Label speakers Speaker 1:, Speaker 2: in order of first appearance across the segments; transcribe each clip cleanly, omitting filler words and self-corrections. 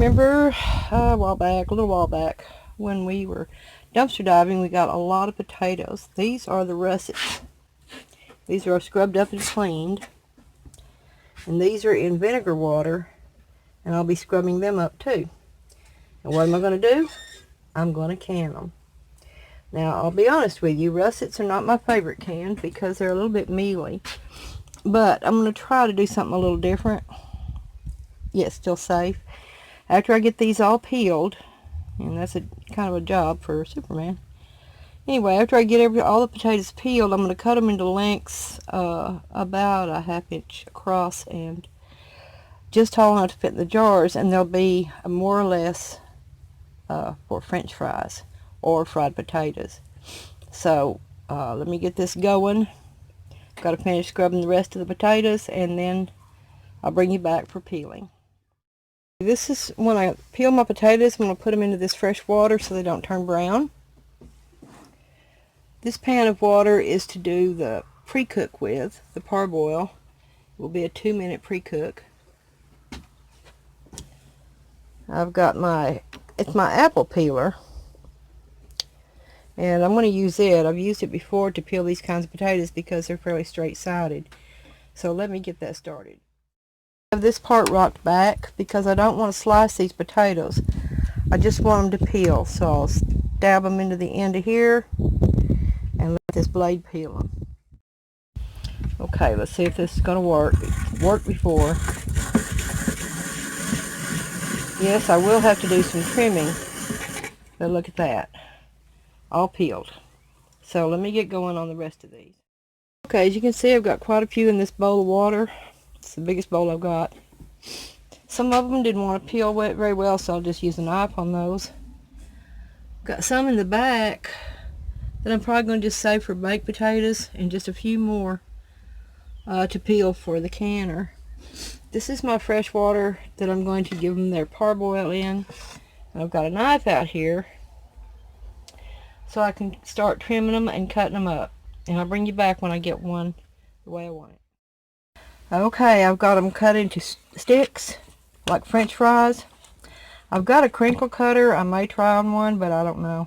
Speaker 1: remember a little while back, when we were dumpster diving, we got a lot of potatoes. These are the russets. These are scrubbed up and cleaned. And these are in vinegar water, and I'll be scrubbing them up too. And what am I going to do? I'm going to can them. Now, I'll be honest with you, russets are not my favorite can because they're a little bit mealy. But I'm going to try to do something a little different, yet still safe. After I get these all peeled, and that's kind of a job for Superman. Anyway, after I get all the potatoes peeled, I'm going to cut them into lengths about a ½ inch across and just tall enough to fit in the jars, and they'll be more or less for French fries or fried potatoes. So let me get this going. Got to finish scrubbing the rest of the potatoes, and then I'll bring you back for peeling. This is when I peel my potatoes. I'm going to put them into this fresh water so they don't turn brown. This pan of water is to do the pre-cook with, the parboil. It will be a 2-minute pre-cook. I've got it's my apple peeler, and I'm going to use it. I've used it before to peel these kinds of potatoes because they're fairly straight-sided. So let me get that started. I have this part rocked back because I don't want to slice these potatoes. I just want them to peel. So I'll stab them into the end of here and let this blade peel them. Okay, let's see if this is going to work. It worked before. Yes, I will have to do some trimming, but look at that. All peeled. So let me get going on the rest of these. Okay, as you can see, I've got quite a few in this bowl of water. It's the biggest bowl I've got. Some of them didn't want to peel very well, so I'll just use a knife on those. Got some in the back that I'm probably going to just save for baked potatoes, and just a few more to peel for the canner. This is my fresh water that I'm going to give them their parboil in. And I've got a knife out here so I can start trimming them and cutting them up. And I'll bring you back when I get one the way I want it. Okay, I've got them cut into sticks like French fries. I've got a crinkle cutter. I may try on one, but I don't know.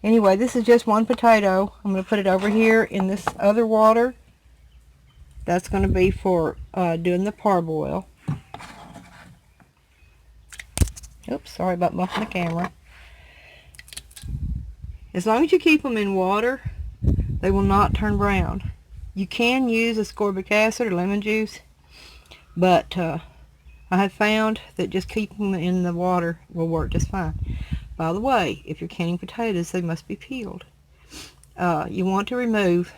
Speaker 1: Anyway, this is just one potato. I'm going to put it over here in this other water. That's going to be for doing the parboil. Oops, sorry about bumping the camera. As long as you keep them in water, they will not turn brown. You can use ascorbic acid or lemon juice, but I have found that just keeping them in the water will work just fine. By the way, if you're canning potatoes, they must be peeled. You want to remove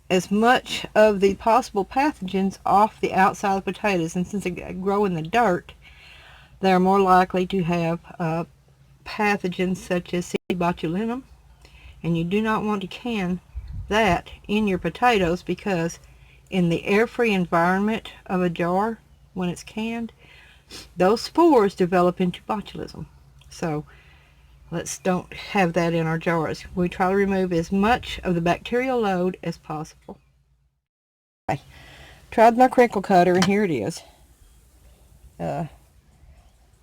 Speaker 1: as much of the possible pathogens off the outside of the potatoes, and since they grow in the dirt, they are more likely to have pathogens such as C. botulinum, and you do not want to can that in your potatoes, because in the air-free environment of a jar when it's canned, those spores develop into botulism. So let's don't have that in our jars. We try to remove as much of the bacterial load as possible. Okay. Tried my crinkle cutter, and here it is.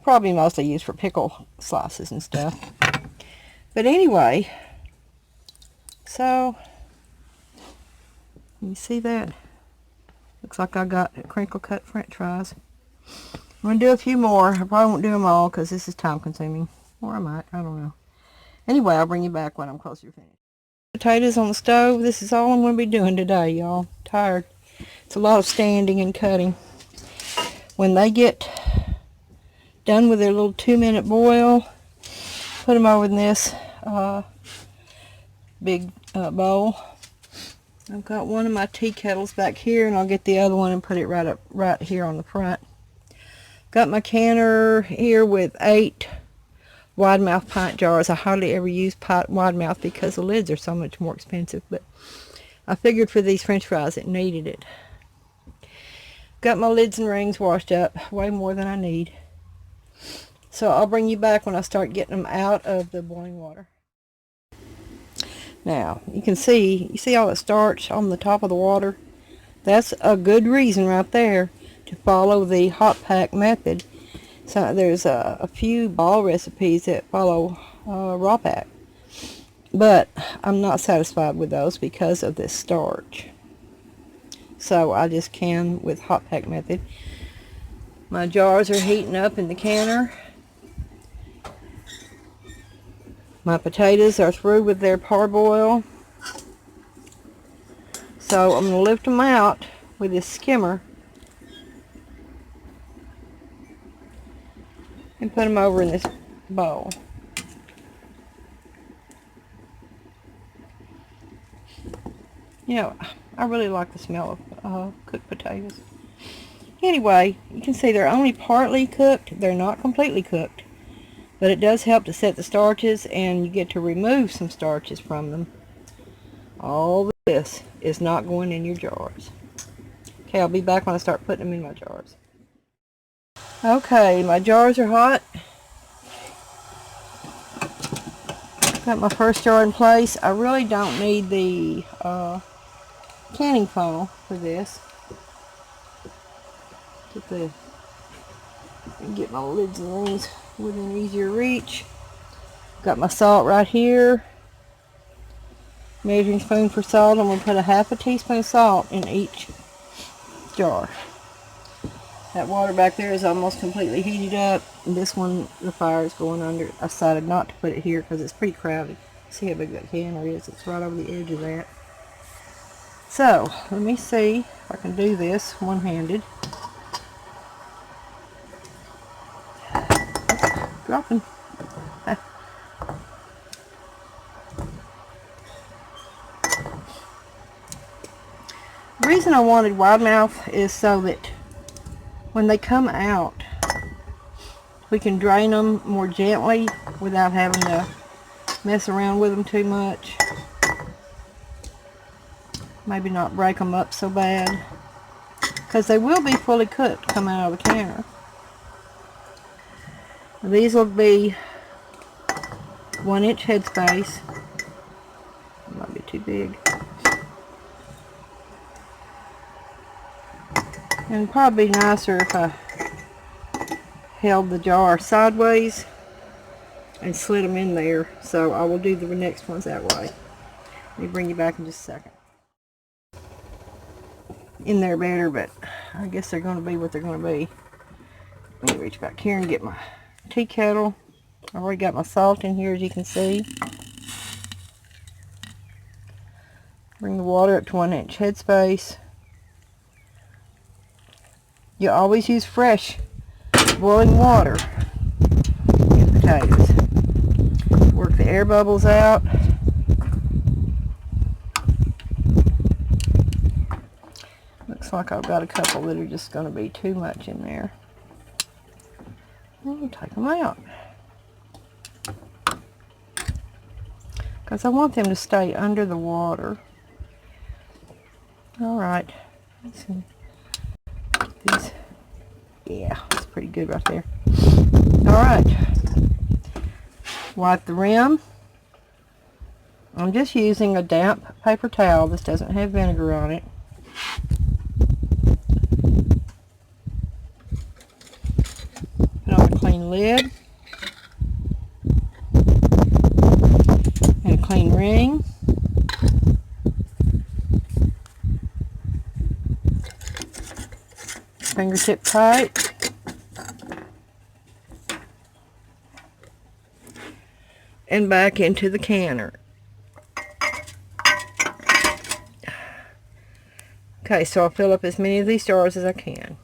Speaker 1: Probably mostly used for pickle slices and stuff. But anyway, so you see that? Looks like I got crinkle cut French fries. I'm going to do a few more. I probably won't do them all because this is time consuming. Or I might. I don't know. Anyway, I'll bring you back when I'm closer to finished. Potatoes on the stove. This is all I'm going to be doing today, y'all. Tired. It's a lot of standing and cutting. When they get done with their little 2-minute boil, put them over in this big bowl. I've got one of my tea kettles back here, and I'll get the other one and put it right here on the front. Got my canner here with 8 wide mouth pint jars. I hardly ever use wide mouth because the lids are so much more expensive, but I figured for these French fries it needed it. Got my lids and rings washed up, way more than I need. So I'll bring you back when I start getting them out of the boiling water. Now, you see all that starch on the top of the water? That's a good reason right there to follow the hot pack method So there's a few ball recipes that follow raw pack, but I'm not satisfied with those because of this starch. So I just can with hot pack method. My jars are heating up in the canner. My potatoes are through with their parboil. So I'm going to lift them out with this skimmer and put them over in this bowl. You know, I really like the smell of cooked potatoes. Anyway, you can see they're only partly cooked. They're not completely cooked. But it does help to set the starches, and you get to remove some starches from them. All this is not going in your jars. Okay, I'll be back when I start putting them in my jars. Okay, my jars are hot. Got my first jar in place. I really don't need the canning funnel for this. Get my lids and things within easier reach. Got my salt right here. Measuring spoon for salt. I'm going to put a half a teaspoon of salt in each jar. That water back there is almost completely heated up. This one, the fire is going under. I decided not to put it here because it's pretty crowded. See how big that canner is? It's right over the edge of that. So, let me see if I can do this one-handed. Dropping. The reason I wanted wide mouth is so that when they come out, we can drain them more gently without having to mess around with them too much. Maybe not break them up so bad, because they will be fully cooked coming out of the canner. These will be 1-inch headspace. Might be too big. And it'd probably be nicer if I held the jar sideways and slid them in there. So I will do the next ones that way. Let me bring you back in just a second. In there better, but I guess they're going to be what they're going to be. Let me reach back here and get my tea kettle. I've already got my salt in here, as you can see. Bring the water up to 1-inch headspace. You always use fresh boiling water in potatoes. Work the air bubbles out. Looks like I've got a couple that are just going to be too much in there. I'll take them out, because I want them to stay under the water. Alright. These, yeah, that's pretty good right there. Alright. Wipe the rim. I'm just using a damp paper towel. This doesn't have vinegar on it. Put on a clean lid. And a clean ring. Fingertip tight. And back into the canner. Okay, so I'll fill up as many of these jars as I can.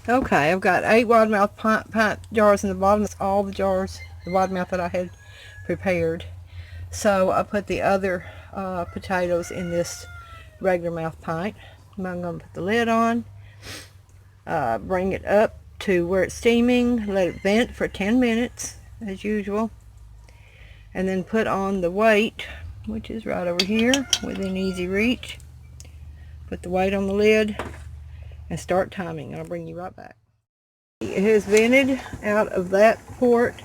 Speaker 1: Okay, I've got 8 wide mouth pint jars in the bottom. That's all the jars, the wide mouth that I had prepared. So I put the other potatoes in this regular mouth pint. I'm going to put the lid on, bring it up to where it's steaming, let it vent for 10 minutes as usual, and then put on the weight, which is right over here within easy reach. Put the weight on the lid and start timing. I'll bring you right back. It has vented out of that port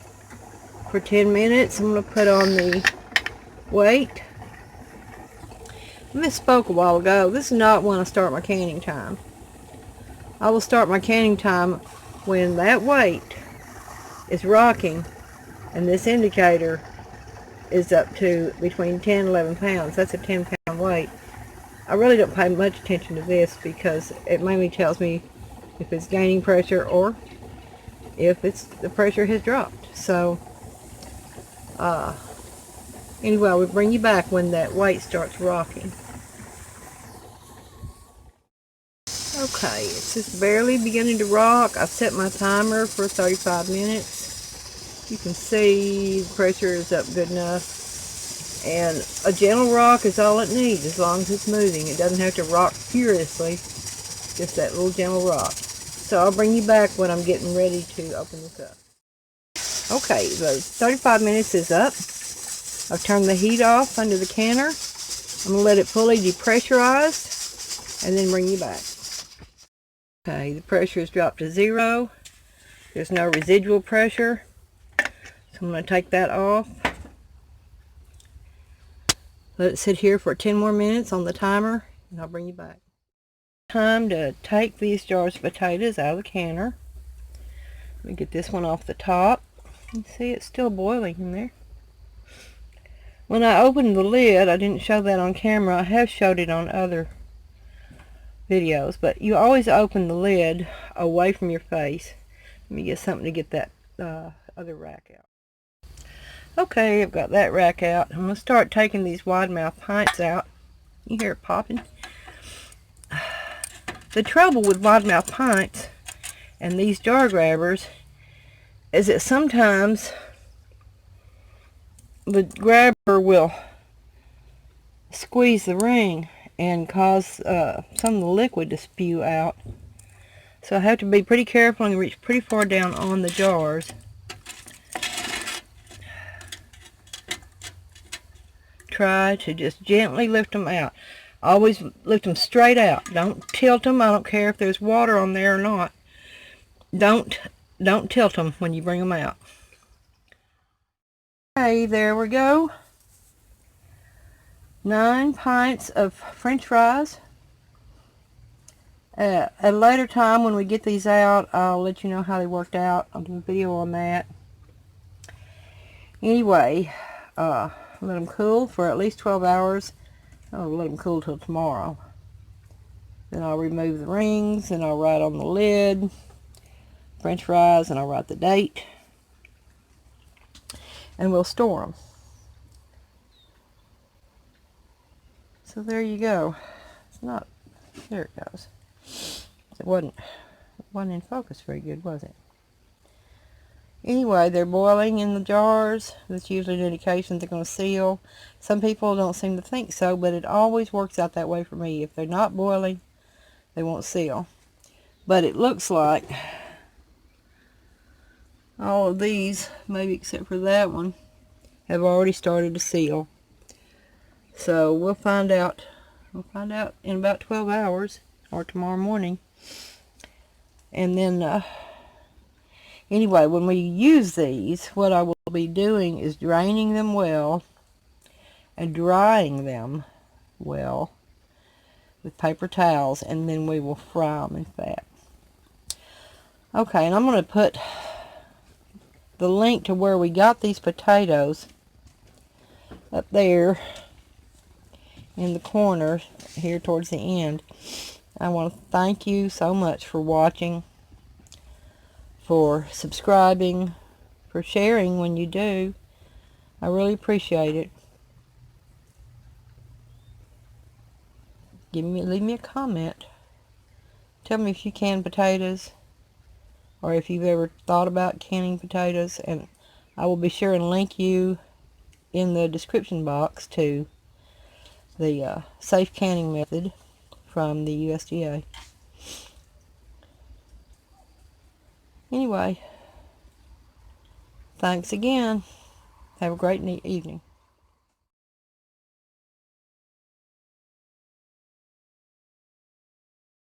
Speaker 1: for 10 minutes. I'm going to put on the weight. I misspoke a while ago. This is not when I start my canning time. I will start my canning time when that weight is rocking and this indicator is up to between 10 and 11 pounds. That's a 10-pound weight. I really don't pay much attention to this because it mainly tells me if it's gaining pressure or if the pressure has dropped. So anyway, I will bring you back when that weight starts rocking. Okay, it's just barely beginning to rock. I've set my timer for 35 minutes. You can see the pressure is up good enough. And a gentle rock is all it needs as long as it's moving. It doesn't have to rock furiously, just that little gentle rock. So I'll bring you back when I'm getting ready to open this up. Okay, the 35 minutes is up. I've turned the heat off under the canner. I'm going to let it fully depressurize and then bring you back. Okay, the pressure has dropped to 0. There's no residual pressure. So I'm going to take that off. Let it sit here for 10 more minutes on the timer and I'll bring you back. Time to take these jars of potatoes out of the canner. Let me get this one off the top. You can see it's still boiling in there. When I opened the lid, I didn't show that on camera. I have showed it on other videos, but you always open the lid away from your face. Let me get something to get that other rack out. Okay, I've got that rack out. I'm going to start taking these wide mouth pints out. You hear it popping? The trouble with wide mouth pints and these jar grabbers is that sometimes the grabber will squeeze the ring and cause some of the liquid to spew out. So I have to be pretty careful and reach pretty far down on the jars. Try to just gently lift them out. Always lift them straight out. Don't tilt them. I don't care if there's water on there or not. Don't tilt them when you bring them out. Okay, there we go. 9 pints of French fries. At a later time when we get these out, I'll let you know how they worked out. I'll do a video on that. Anyway, let them cool for at least 12 hours. I'll let them cool till tomorrow. Then I'll remove the rings and I'll write on the lid French fries and I'll write the date. And we'll store them. So there you go. It's not, there it goes. It wasn't in focus very good, was it? Anyway, they're boiling in the jars. That's usually an indication they're going to seal. Some people don't seem to think so, but it always works out that way for me. If they're not boiling, they won't seal. But it looks like all of these, maybe except for that one, have already started to seal. So we'll find out. We'll find out in about 12 hours or tomorrow morning. And then anyway, when we use these, what I will be doing is draining them well and drying them well with paper towels, and then we will fry them in fat. Okay, and I'm going to put the link to where we got these potatoes up there in the corner here towards the end. I want to thank you so much for watching, for subscribing, for sharing when you do. I really appreciate it. Leave me a comment. Tell me if you can potatoes, or if you've ever thought about canning potatoes, and I will be sure and link you in the description box to the safe canning method from the USDA. Anyway, thanks again. Have a great evening.